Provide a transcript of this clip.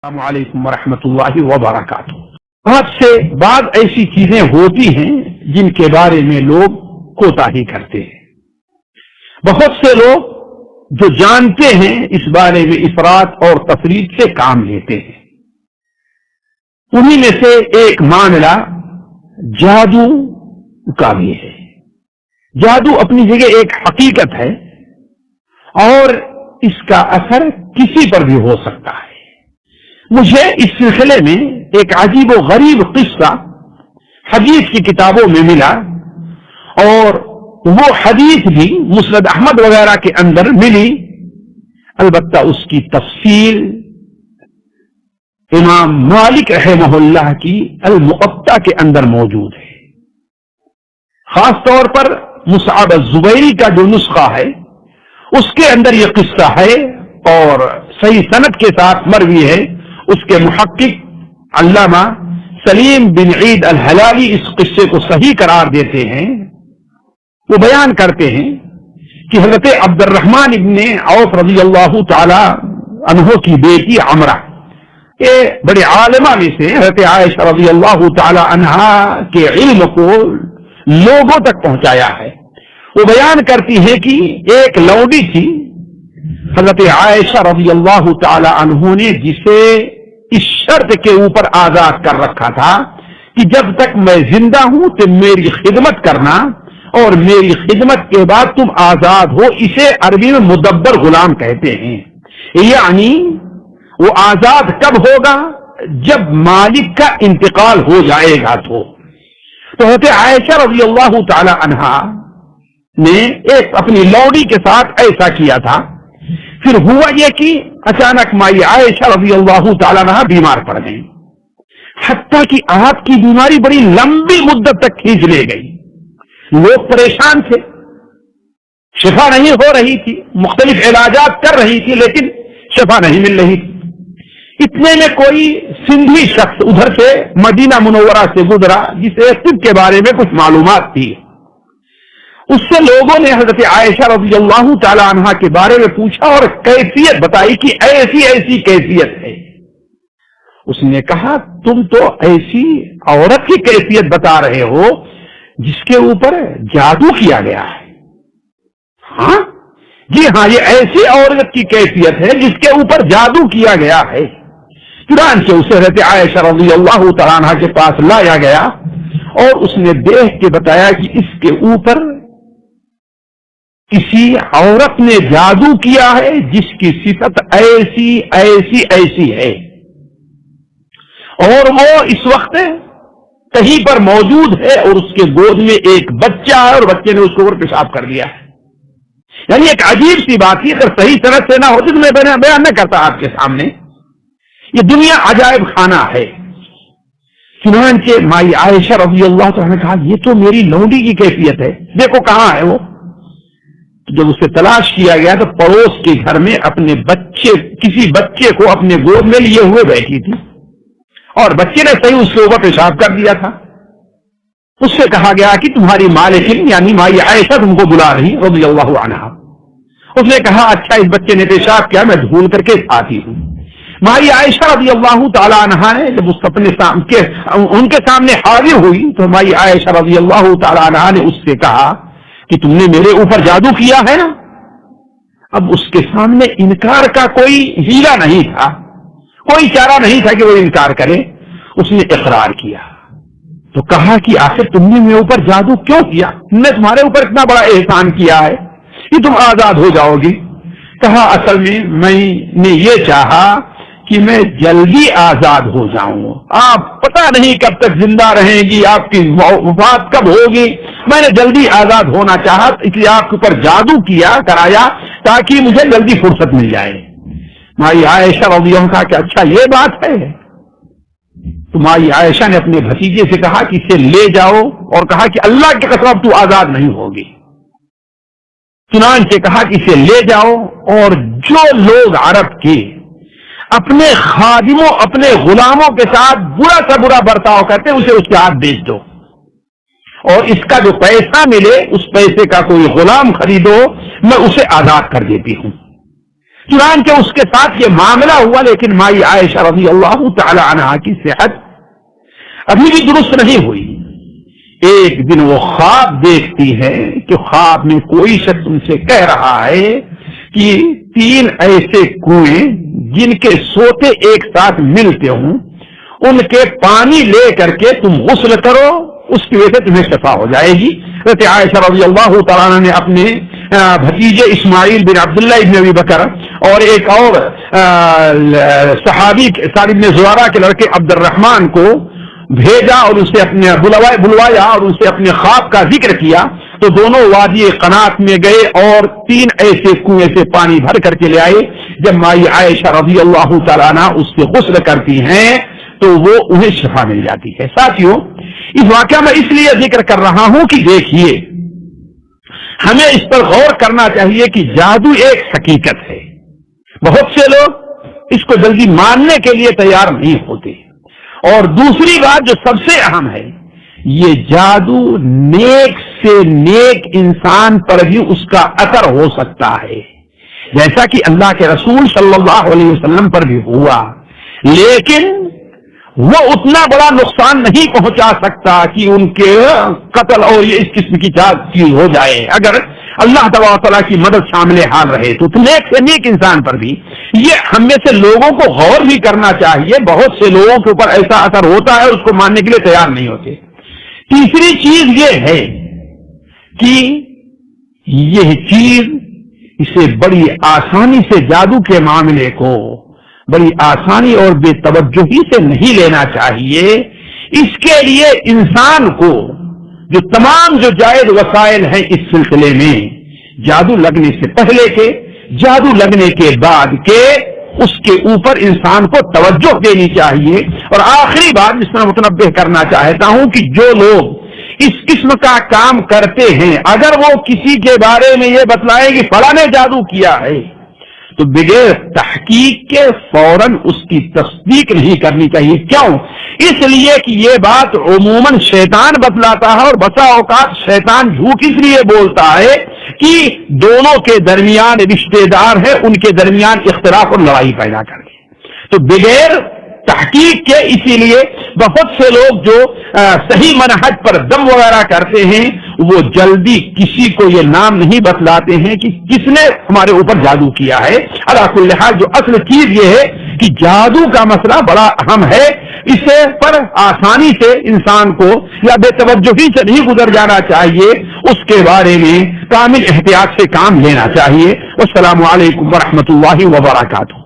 السلام علیکم ورحمۃ اللہ وبرکاتہ۔ بہت سے بعض ایسی چیزیں ہوتی ہیں جن کے بارے میں لوگ کوتاہی کرتے ہیں۔ بہت سے لوگ جو جانتے ہیں اس بارے میں افراط اور تفریط سے کام لیتے ہیں۔ انہی میں سے ایک معاملہ جادو کا بھی ہے۔ جادو اپنی جگہ ایک حقیقت ہے اور اس کا اثر کسی پر بھی ہو سکتا ہے۔ مجھے اس سلسلے میں ایک عجیب و غریب قصہ حدیث کی کتابوں میں ملا، اور وہ حدیث بھی مسند احمد وغیرہ کے اندر ملی، البتہ اس کی تفصیل امام مالک رحمہ اللہ کی الموطا کے اندر موجود ہے۔ خاص طور پر مصعب الزبیری کا جو نسخہ ہے اس کے اندر یہ قصہ ہے، اور صحیح سند کے ساتھ مروی ہے۔ اس کے محقق علامہ سلیم بن عید الحلالی اس قصے کو صحیح قرار دیتے ہیں۔ وہ بیان کرتے ہیں کہ حضرت عبد الرحمن ابن عوف رضی اللہ تعالی عنہ کی بیٹی عمرہ، یہ بڑے عالمہ میں سے حضرت عائشہ رضی اللہ تعالی عنہا کے علم کو لوگوں تک پہنچایا ہے۔ وہ بیان کرتی ہے کہ ایک لونڈی تھی حضرت عائشہ رضی اللہ تعالی عنہ نے، جسے اس شرط کے اوپر آزاد کر رکھا تھا کہ جب تک میں زندہ ہوں تم میری خدمت کرنا، اور میری خدمت کے بعد تم آزاد ہو۔ اسے عربی میں مدبر غلام کہتے ہیں، یعنی وہ آزاد کب ہوگا؟ جب مالک کا انتقال ہو جائے گا۔ تو حضرت عائشہ رضی اللہ تعالی عنہا نے ایک اپنی لوڈی کے ساتھ ایسا کیا تھا۔ پھر ہوا یہ کہ اچانک مائی عائشہ رضی اللہ تعالیٰ عنہ بیمار پڑ گئی، حتیٰ کہ آپ کی بیماری بڑی لمبی مدت تک کھینچ لے گئی۔ لوگ پریشان تھے، شفا نہیں ہو رہی تھی، مختلف علاجات کر رہی تھی لیکن شفا نہیں مل رہی تھی۔ اتنے میں کوئی سندھی شخص ادھر سے مدینہ منورہ سے گزرا جسے طب کے بارے میں کچھ معلومات تھی۔ اس سے لوگوں نے حضرت عائشہ رضی اللہ تعالی عنہا کے بارے میں پوچھا اور کیفیت بتائی کہ ایسی ایسی کیفیت ہے۔ اس نے کہا تم تو ایسی عورت کی کیفیت بتا رہے ہو جس کے اوپر جادو کیا گیا ہے۔ ہاں جی ہاں، یہ ایسی عورت کی کیفیت ہے جس کے اوپر جادو کیا گیا ہے۔ چنانچہ اسے حضرت عائشہ رضی اللہ تعالی عنہا کے پاس لایا گیا اور اس نے دیکھ کے بتایا کہ اس کے اوپر کسی عورت نے جادو کیا ہے جس کی صفت ایسی ایسی ایسی ہے، اور وہ اس وقت کہیں پر موجود ہے اور اس کے گود میں ایک بچہ ہے اور بچے نے اس کے اوپر پیشاب کر دیا ہے۔ یعنی ایک عجیب سی بات ہے، اگر صحیح طرح سے نہ ہوتی تو میں بیان نہ کرتا آپ کے سامنے۔ یہ دنیا عجائب خانہ ہے۔ چنانچہ مائی عائشہ رضی اللہ تعالیٰ نے کہا یہ تو میری لونڈی کی کیفیت ہے، دیکھو کہاں ہے وہ۔ جب اسے تلاش کیا گیا تو پڑوس کے گھر میں اپنے کسی بچے کو اپنے گود میں لیے ہوئے بیٹھی تھی، اور بچے نے صحیح اس کے اوپر پیشاب کر دیا تھا۔ اس سے کہا گیا کہ تمہاری مالکن یعنی مائی عائشہ تم کو بلا رہی رضی اللہ عنہا۔ اس نے کہا اچھا اس بچے نے پیشاب کیا، میں دھول کر کے آتی ہوں۔ مائی عائشہ رضی اللہ تعالی عنہا نے جب ان کے سامنے حاضر ہوئی تو مائی عائشہ رضی اللہ تعالی عنہا نے اس سے کہا کہ تم نے میرے اوپر جادو کیا ہے نا۔ اب اس کے سامنے انکار کا کوئی ہیلا نہیں تھا، کوئی چارہ نہیں تھا کہ وہ انکار کرے۔ اس نے اقرار کیا تو کہا کہ آخر تم نے میرے اوپر جادو کیوں کیا؟ تم نے تمہارے اوپر اتنا بڑا احسان کیا ہے کہ تم آزاد ہو جاؤ گی۔ کہا اصل میں نے یہ چاہا کہ میں جلدی آزاد ہو جاؤں، آپ پتہ نہیں کب تک زندہ رہیں گی، آپ کی وفات کب ہوگی، میں نے جلدی آزاد ہونا چاہا اس لیے آپ کے اوپر جادو کرایا تاکہ مجھے جلدی فرصت مل جائے۔ مائی عائشہ رضی اللہ عنہا کہ اچھا یہ بات ہے۔ تو مائی عائشہ نے اپنے بھتیجے سے کہا کہ اسے لے جاؤ، اور کہا کہ اللہ کی قسم تو آزاد نہیں ہوگی۔ چنانچہ کہا کہ اسے لے جاؤ، اور جو لوگ عرب کے اپنے خادموں اپنے غلاموں کے ساتھ برا سا برا برتاؤ کرتے اسے اس کے ہاتھ بیچ دو، اور اس کا جو پیسہ ملے اس پیسے کا کوئی غلام خریدو، میں اسے آزاد کر دیتی ہوں۔ چنانچہ اس کے ساتھ یہ معاملہ ہوا، لیکن مائی عائشہ رضی اللہ تعالی عنہا کی صحت ابھی بھی درست نہیں ہوئی۔ ایک دن وہ خواب دیکھتی ہے کہ خواب میں کوئی شخص ان سے کہہ رہا ہے کہ 3 ایسے کنویں جن کے سوتے ایک ساتھ ملتے ہوں، ان کے پانی لے کر کے تم غسل کرو، اس کی وجہ سے تمہیں شفا ہو جائے گی۔ حضرت عائشہ رضی اللہ تعالیٰ عنہ نے اپنے بھتیجے اسماعیل بن عبداللہ ابن ابی بکر اور ایک اور صحابی سعد بن زرارہ کے لڑکے عبد الرحمن کو بھیجا اور اسے اپنے بلوایا اور اسے اپنے خواب کا ذکر کیا، تو دونوں وادی قنات میں گئے اور 3 ایسے کنویں سے پانی بھر کر کے لے آئے۔ جب مائی عائشہ رضی اللہ تعالیٰ عنہ اس سے غسل کرتی ہیں تو وہ انہیں شفا مل جاتی ہے۔ ساتھیوں، اس واقعہ میں اس لیے ذکر کر رہا ہوں کہ دیکھیے، ہمیں اس پر غور کرنا چاہیے کہ جادو ایک حقیقت ہے۔ بہت سے لوگ اس کو جلدی ماننے کے لیے تیار نہیں ہوتے، اور دوسری بات جو سب سے اہم ہے، یہ جادو نیک سے نیک انسان پر بھی اس کا اثر ہو سکتا ہے، جیسا کہ اللہ کے رسول صلی اللہ علیہ وسلم پر بھی ہوا، لیکن وہ اتنا بڑا نقصان نہیں پہنچا سکتا کہ ان کے قتل اور یہ اس قسم کی چیز ہو جائے۔ اگر اللہ تبارک و تعالیٰ کی مدد شامل حال رہے تو نیک سے نیک انسان پر بھی یہ ہم میں سے لوگوں کو غور بھی کرنا چاہیے۔ بہت سے لوگوں کے اوپر ایسا اثر ہوتا ہے، اس کو ماننے کے لیے تیار نہیں ہوتے۔ تیسری چیز یہ ہے کہ یہ چیز اسے بڑی آسانی سے جادو کے معاملے کو بڑی آسانی اور بے توجہی سے نہیں لینا چاہیے۔ اس کے لیے انسان کو جو تمام جو جائز وسائل ہیں اس سلسلے میں، جادو لگنے سے پہلے کے، جادو لگنے کے بعد کے، اس کے اوپر انسان کو توجہ دینی چاہیے۔ اور آخری بات جس میں متنبہ کرنا چاہتا ہوں کہ جو لوگ اس قسم کا کام کرتے ہیں، اگر وہ کسی کے بارے میں یہ بتلائیں کہ فلاں نے جادو کیا ہے، تو بغیر تحقیق کے فوراً اس کی تصدیق نہیں کرنی چاہیے۔ کیوں؟ اس لیے کہ یہ بات عموماً شیطان بتلاتا ہے، اور بسا اوقات شیطان جھوٹ اس لیے بولتا ہے کہ دونوں کے درمیان رشتے دار ہیں، ان کے درمیان اختلاف اور لڑائی پیدا کر کے، تو بغیر تحقیق کے اسی لیے بہت سے لوگ جو صحیح منہج پر دم وغیرہ کرتے ہیں، وہ جلدی کسی کو یہ نام نہیں بتلاتے ہیں کہ کس نے ہمارے اوپر جادو کیا ہے۔ علی کل حال جو اصل چیز یہ ہے کہ جادو کا مسئلہ بڑا اہم ہے، اسے پر آسانی سے انسان کو یا بے توجہی سے نہیں گزر جانا چاہیے، اس کے بارے میں کامل احتیاط سے کام لینا چاہیے۔ والسلام علیکم ورحمۃ اللہ وبرکاتہ۔